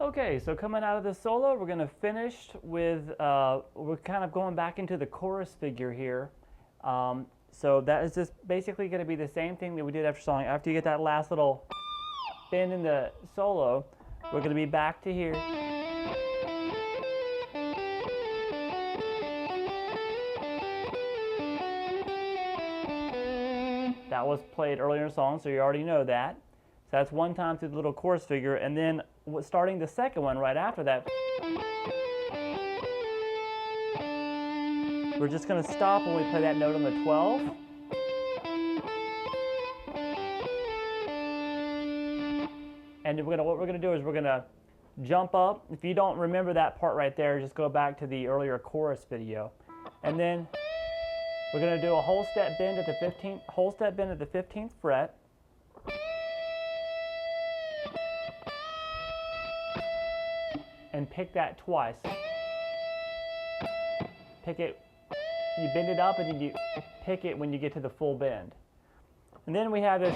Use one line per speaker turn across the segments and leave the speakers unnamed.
Okay, so coming out of the solo, we're going to finish with, we're kind of going back into the chorus figure here. So that is just basically going to be the same thing that we did after song. After you get that last little bend in the solo, we're going to be back to here. That was played earlier in the song, so you already know that. So that's one time through the little chorus figure, and then starting the second one right after that, we're just going to stop when we play that note on the 12. And what we're going to do is we're going to jump up. If you don't remember that part right there, just go back to the earlier chorus video. And then we're going to do a whole step bend at the 15th fret. And pick that twice. Pick it, you bend it up, and then you pick it when you get to the full bend. And then we have this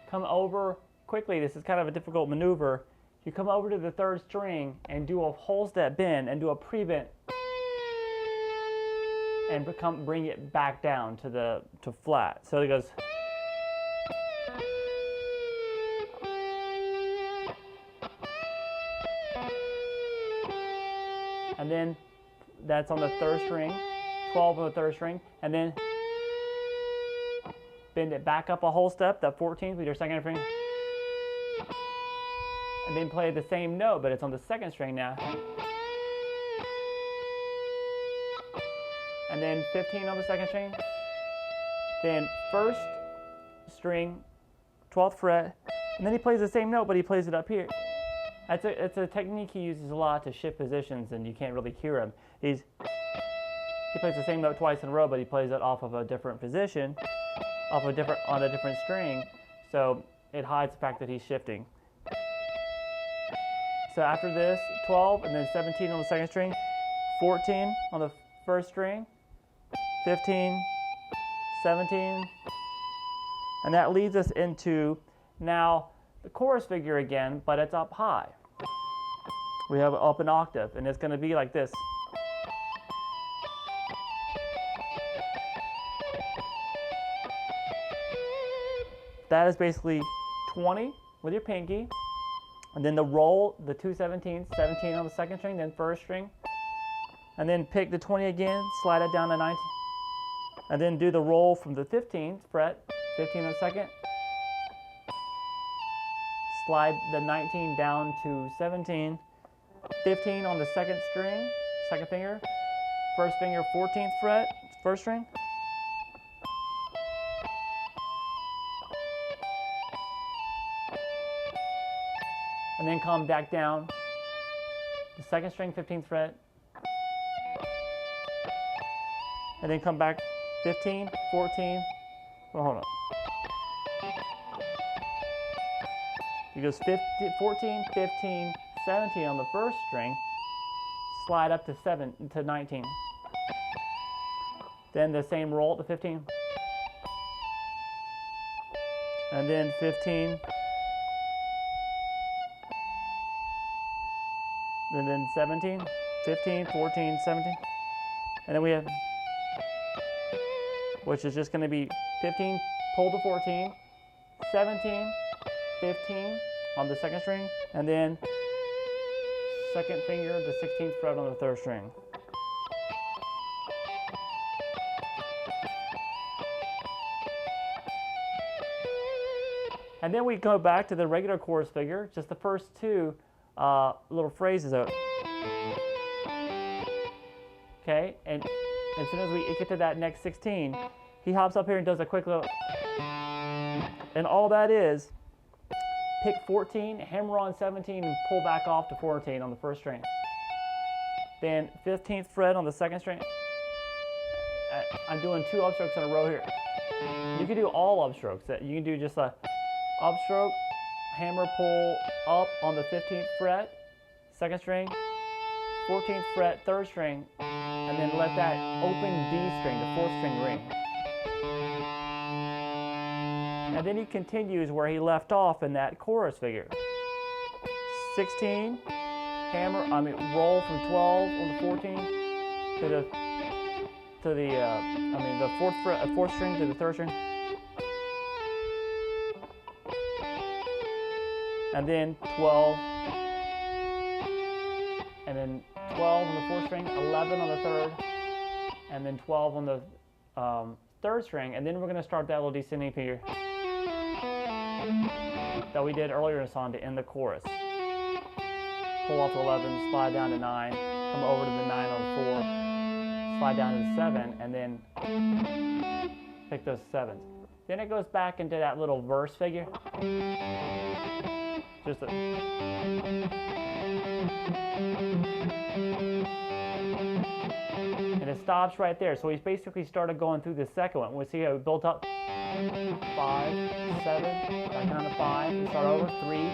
come over quickly. This is kind of a difficult maneuver. You come over to the third string and do a whole step bend and do a pre-bend and bring it back down to flat. So it goes. And then that's on the third string, 12 on the third string, and then bend it back up a whole step, that 14th with your second string, and then play the same note, but it's on the second string now. And then 15 on the second string, then first string, 12th fret, and then he plays the same note, but he plays it up here. It's a technique he uses a lot to shift positions, and you can't really hear him. He plays the same note twice in a row, but he plays it off of a different position, on a different string, so it hides the fact that he's shifting. So after this, 12, and then 17 on the second string, 14 on the first string, 15, 17, and that leads us into now the chorus figure again, but it's up high. We have up an octave, and it's going to be like this. That is basically 20 with your pinky, and then the roll, the 2 17s, 17 on the second string, then first string, and then pick the 20 again, slide it down to 19, and then do the roll from the 15th fret, 15 on the second, slide the 19 down to 17, 15 on the second string, second finger, first finger, 14th fret, first string, and then come back down, the second string, 15th fret, and then come back 15, 14, well, hold on. It goes 15, 14, 15, 17 on the first string, slide up to 19. Then the same roll at the 15. And then 15. And then 17, 15, 14, 17. And then we have, which is just going to be 15, pull to 14, 17, 15 on the second string, and then second finger, the 16th fret on the third string. And then we go back to the regular chorus figure, just the first two little phrases out. Okay, and as soon as we get to that next 16, he hops up here and does a quick little, and all that is, pick 14, hammer on 17, and pull back off to 14 on the first string. Then 15th fret on the second string. I'm doing 2 upstrokes in a row here. You can do all upstrokes. You can do just a upstroke, hammer, pull up on the 15th fret, second string, 14th fret, third string, and then let that open D string, the 4th string, ring. And then he continues where he left off in that chorus figure. 16, roll from 12 on the 14 to the fourth string to the third string, and then 12, and then 12 on the fourth string, 11 on the third, and then 12 on the third string, and then we're going to start that little descending figure that we did earlier in the song to end the chorus. Pull off to 11, slide down to 9, come over to the 9 on the 4, slide down to the 7, and then pick those 7s. Then it goes back into that little verse figure. Just a, and it stops right there. So we basically started going through the second one. We see how it built up 5, 7, back down to 5, we start over, 3,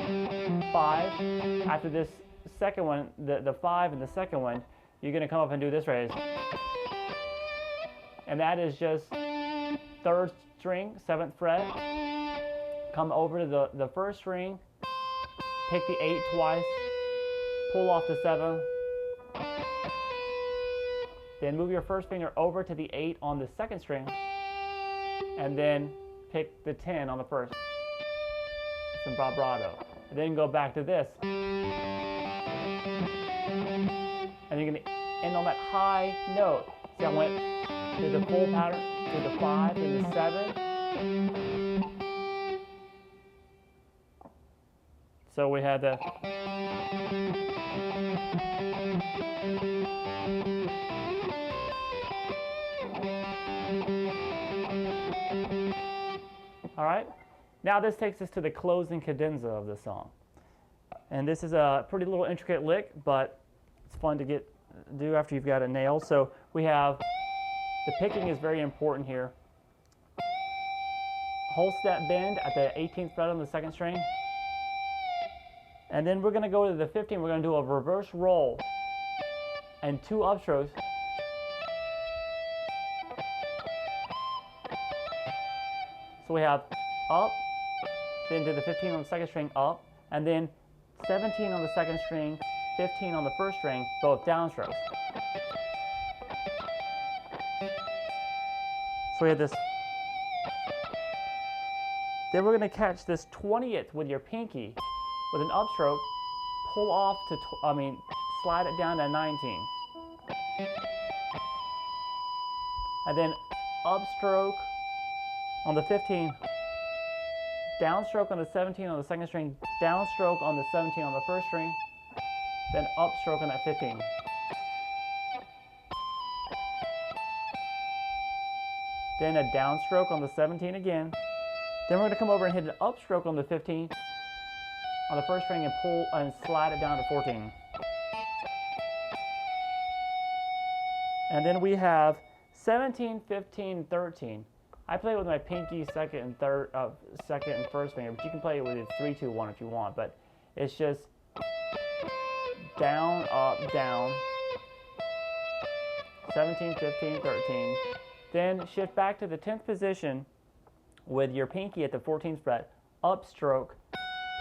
5. After this second one, the 5 and the second one, you're going to come up and do this raise. And that is just third string, 7th fret, come over to the first string, pick the 8 twice, pull off the 7, then move your first finger over to the 8 on the second string, and then pick the 10 on the first. Some vibrato. And then go back to this. And you're going to end on that high note. See, I went through the full pattern, through the 5 and the 7. So we had the all right, now this takes us to the closing cadenza of the song. And this is a pretty little intricate lick, but it's fun to do after you've got it nailed. So we have, the picking is very important here. Whole step bend at the 18th fret on the second string. And then we're going to go to the 15th, we're going to do a reverse roll and 2 upstrokes. So we have up, then to the 15 on the second string, up, and then 17 on the second string, 15 on the first string, both downstrokes. So we have this. Then we're going to catch this 20th with your pinky with an upstroke, pull off to, slide it down to 19. And then upstroke on the 15, downstroke on the 17 on the second string, downstroke on the 17 on the first string, then upstroke on that 15. Then a downstroke on the 17 again. Then we're going to come over and hit an upstroke on the 15 on the first string and pull and slide it down to 14. And then we have 17, 15, 13. I play it with my pinky, second and first finger, but you can play it with a 3, 2, 1 if you want. But it's just down, up, down. 17, 15, 13. Then shift back to the 10th position with your pinky at the 14th fret, upstroke,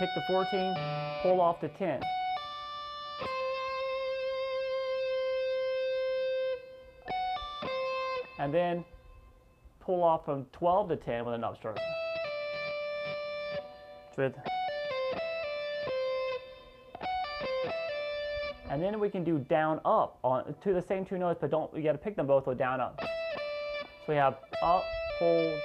pick the 14, pull off the 10. And then pull off from 12 to 10 with an upstroke. And then we can do down up on to the same 2 notes, but you got to pick them both with down up. So we have up, pull,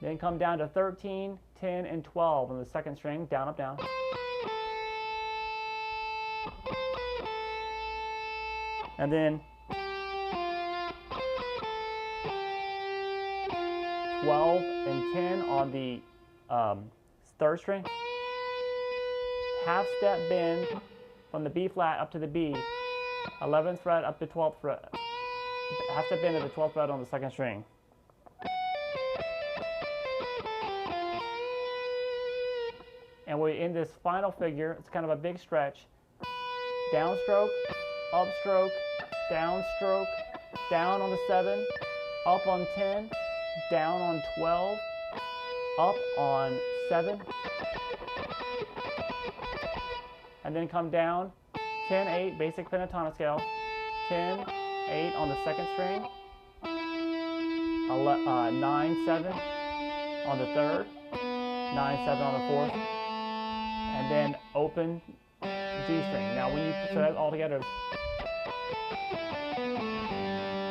then come down to 13, 10, and 12 on the second string, down, up, down. And then 12 and 10 on the third string. Half step bend from the B flat up to the B. 11th fret up to 12th fret. Half step bend to the 12th fret on the second string. And we're in this final figure. It's kind of a big stretch. Downstroke, upstroke, downstroke, down on the 7, up on 10, down on 12, up on 7, and then come down 10, 8, basic pentatonic scale, 10, 8 on the second string, 9, 7 on the third, 9, 7 on the fourth, and then open G string. Now when you so that all together.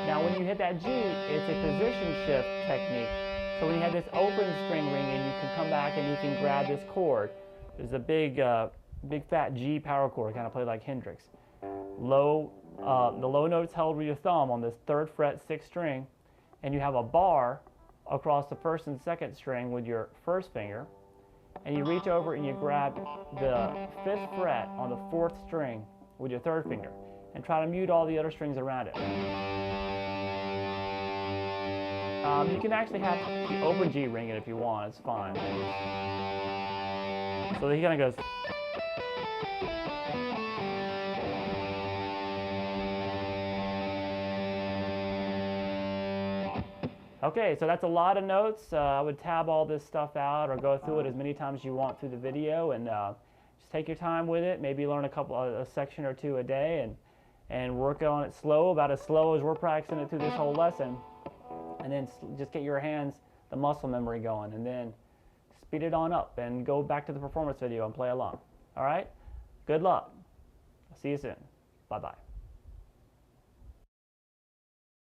Now when you hit that G, it's a position shift technique. So when you have this open string ringing, you can come back and you can grab this chord. There's a big fat G power chord, kind of played like Hendrix. The low note's held with your thumb on this 3rd fret 6th string, and you have a bar across the 1st and 2nd string with your 1st finger, and you reach over and you grab the 5th fret on the 4th string with your 3rd finger, and try to mute all the other strings around it. You can actually have the open G ring it if you want, it's fine. So he kind of goes. Okay, so that's a lot of notes. I would tab all this stuff out or go through it as many times as you want through the video, and just take your time with it. Maybe learn a section or two a day, and work on it slow, about as slow as we're practicing it through this whole lesson. And then just get your hands, the muscle memory going, and then speed it on up and go back to the performance video and play along. All right? Good luck. I'll see you soon. Bye-bye.